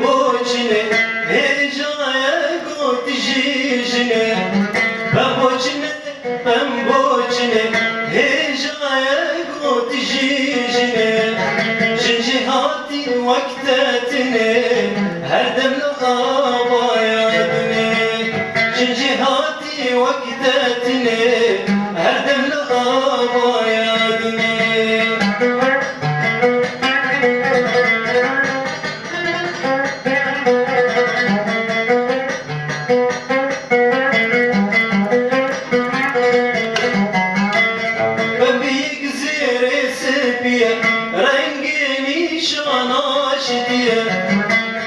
boçine hecaya gotijine ben boçine hecaya gotijine Cihati vaktetine her demle abayadine Cihati vaktetine her demle abayadine Rengi nişan aşidiye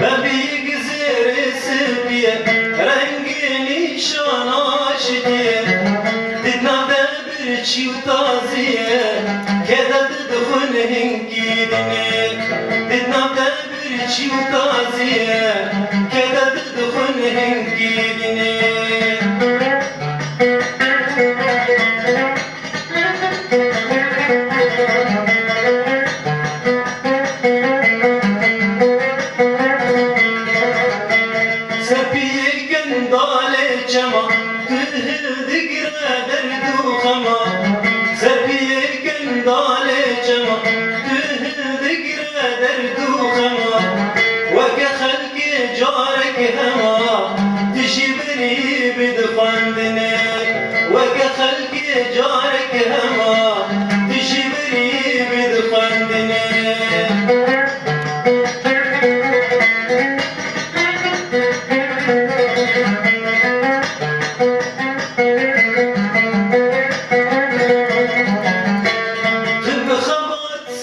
Bebi güzeresi biye Rengi nişan aşidiye Dinavde bir çiğtaziye Kedet dıhın hengidine Dinavde bir çiğtaziye Kedet dıhın hengidine Dale cema tühüldü girer duhama Serpiye dale cema tühüldü girer duhama Ve halki carek hema tişibri bidfandine Ve halki carek hema tişibri bidfandine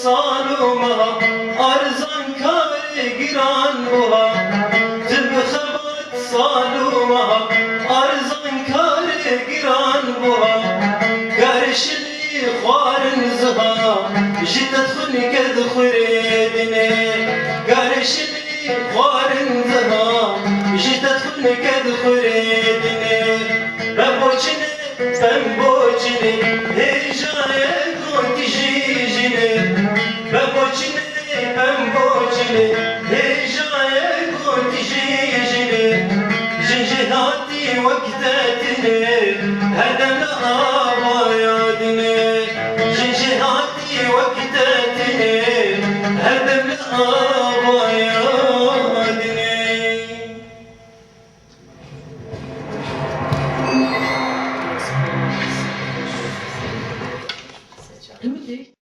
Saluma arzan kare giran buha Tibkhabat saluma arzan kare giran buha Garşli kharin zha Jittat khunket khuredine Garşli kharin zha Jittat khunket khuredine Ben boçine hecaya gotijine Ben boçine hecaya gotijine Cihati vaktetine her demle abayadine Cihati vaktetine her demle abayadine Değil mi?